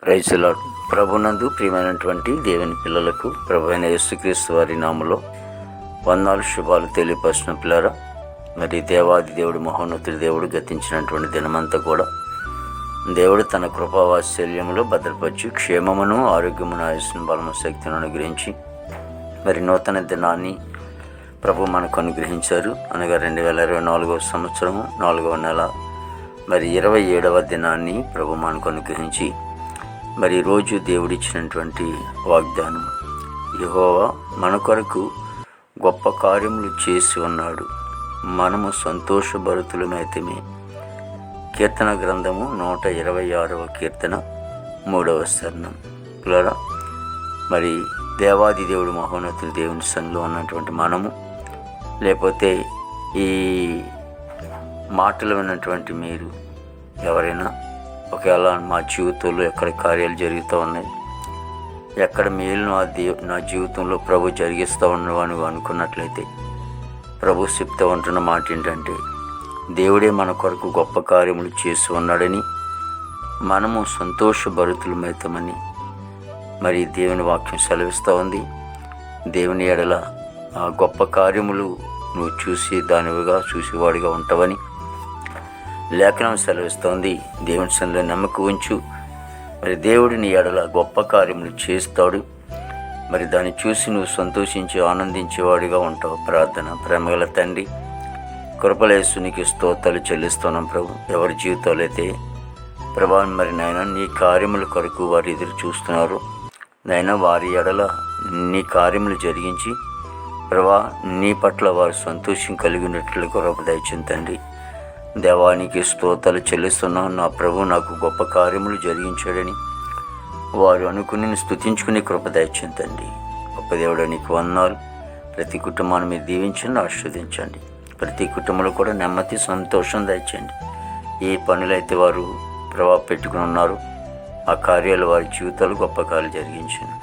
Praise the lord. ప్రభునందు ప్రియమైనటువంటి దేవుని పిల్లలకు ప్రభు అయిన యేసుక్రీస్తు వారి నామములో వందనాలు శుభాలు తెలియపరిచిన పిల్లరా, మరి దేవాది దేవుడు మహోన్నతుడి దేవుడు గతించినటువంటి దినమంతా కూడా దేవుడు తన కృపావాత్సల్యములో భద్రపరిచి క్షేమమును ఆరోగ్యమును ఆయుస్సును బలము శక్తిని అనుగ్రహించి మరి నూతన దినాన్ని ప్రభు మనకు అనుగ్రహించారు. అనగా 2024 సంవత్సరము 4వ నెల మరి 27వ దినాన్ని ప్రభు మనకు అనుగ్రహించి మరి రోజు దేవుడిచ్చినటువంటి వాగ్దానం, యెహోవా మన కొరకు గొప్ప కార్యములు చేసి ఉన్నాడు, మనము సంతోషభరితులమైతమే. కీర్తన గ్రంథము 126వ కీర్తన 3వ చరణం. పిల్లరా, మరి దేవాది దేవుడు మహోన్నతులు దేవుని సన్నిధిలో ఉన్నటువంటి మనము, లేకపోతే ఈ మాటలు విన్నటువంటి మీరు ఎవరైనా ఒకవేళ మా జీవితంలో ఎక్కడ కార్యాలు జరుగుతూ ఉన్నాయి, ఎక్కడ మేలు నా జీవితంలో ప్రభు జరిగిస్తూ ఉన్నవని అనుకున్నట్లయితే ప్రభు చెప్తూ ఉంటున్న మాట ఏంటంటే, దేవుడే మన కొరకు గొప్ప కార్యములు చేసి ఉన్నాడని, మనము సంతోషభరితులమైతామని మరి దేవుని వాక్యం సెలవిస్తూ ఉంది. దేవుని ఎడల ఆ గొప్ప కార్యములు నువ్వు చూసి దానివిగా చూసేవాడిగా ఉంటావని లేఖనం సెలవిస్తోంది. దేవుని సన్నిధిలో నమ్మకం ఉంచు. మరి దేవుడిని ఎడల గొప్ప కార్యములు చేస్తాడు. మరి దాన్ని చూసి నువ్వు సంతోషించి ఆనందించేవాడిగా ఉంటావు. ప్రార్థన. ప్రేమగల తండ్రి, కృపలేసునికి స్తోత్రాలు చెల్లిస్తున్నాం ప్రభు. ఎవరి జీవితాలు అయితే ప్రభా మరి నాయన నీ కార్యముల కొరకు వారు ఎదురు చూస్తున్నారు నాయన, వారి ఎడల నీ కార్యములు జరిగించి ప్రభా నీ పట్ల వారు సంతోషం కలిగినట్లు కృప దయచేయండి తండ్రి. దేవానికి స్తోత్రాలు చెల్లిస్తున్నాను. నా ప్రభు నాకు గొప్ప కార్యములు జరిగించాడని వారు అనుకుని స్తుతించుకునే కృప దయచేయండి తండ్రి. గొప్ప దేవుడు నీకు వందనాలు. ప్రతి కుటుంబాన్ని మీరు దీవించండి, ఆశీర్వదించండి. ప్రతి కుటుంబంలో కూడా నెమ్మది సంతోషం దయచేయండి. ఏ పనులైతే వారు ప్రభావం పెట్టుకుని ఉన్నారో ఆ కార్యాలు వారి జీవితాలు గొప్ప కార్యాలు జరిగించండి.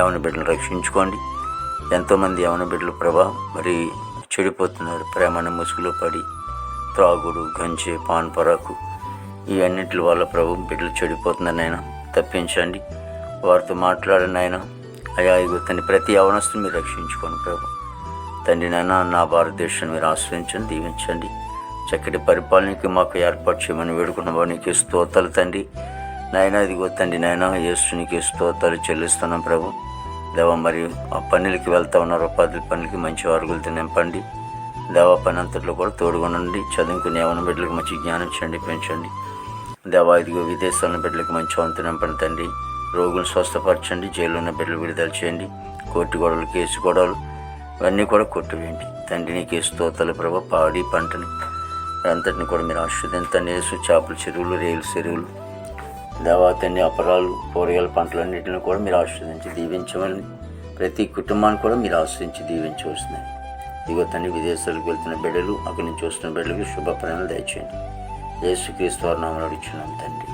యవన బిడ్డలు రక్షించుకోండి. ఎంతోమంది యవన బిడ్డలు ప్రభావం మరి చెడిపోతున్నారు. ప్రేమను ముసుగులో పడి త్రాగుడు, గంజే, పాన్ పరాకు ఇవన్నిటి వల్ల ప్రభు బిడ్డలు చెడిపోతుందని తప్పించండి. వారితో మాట్లాడిన ఆయన అయా తండ్రి ప్రతి యవనస్తుని మీరు రక్షించుకోండి ప్రభు. తండ్రి నాయన నా భారతదేశాన్ని మీరు ఆశ్రయించండి, దీవించండి. చక్కటి పరిపాలనకి మాకు ఏర్పాటు చేయమని వేడుకున్న వానికి స్తోత్రాలు తండ్రి నాయన. ఇదిగో తండ్రి నాయన యేసునికి స్తోత్రాలు చెల్లిస్తున్నాం ప్రభు. దేవ మరి ఆ పనులకి వెళ్తూ ఉన్నారు, ఉపాధి పనులకి మంచి అరుగులతో నింపండి. దేవ పని అంతట్లో కూడా తోడుగొనండి. చదువుకునే యవన బిడ్డలకు మంచి జ్ఞానం ఇచ్చండి, పెంచండి. దేవా ఇదిగో విదేశాల బిడ్డలకు మంచి వంతు నింపండి తండ్రి. రోగులను స్వస్థపరచండి. జైల్లో ఉన్న బిడ్డలు విడుదల చేయండి. కోర్టు గొడవలు, కేసు గొడవలు ఇవన్నీ కూడా కొట్టువేయండి తండ్రి. నీకు స్తోత్రాలు ప్రభు. పాడి పంటని అంతటిని కూడా మీరు ఆశీర్వదించండి. యేసు చేపల చెరువులు, రేలు చెరువులు దేవాతన్ని అపరాలు, కూరగాయల పంటలన్నింటిని కూడా మీరు ఆశీర్వదించి దీవించమని ప్రతి కుటుంబాన్ని కూడా మీరు ఆశ్రయించి దీవించవస్తున్నాయి. ఇదిగో తండ్రి విదేశాలకు వెళ్తున్న బిడ్డలు, అక్కడి నుంచి వస్తున్న బిడ్డలకు శుభప్రయాణాలు దయచేయండి. యేసుక్రీస్తు వారి నామములో అడుగుచున్నాం తండ్రి.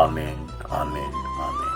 ఆమేన్, ఆమేన్, ఆమేన్.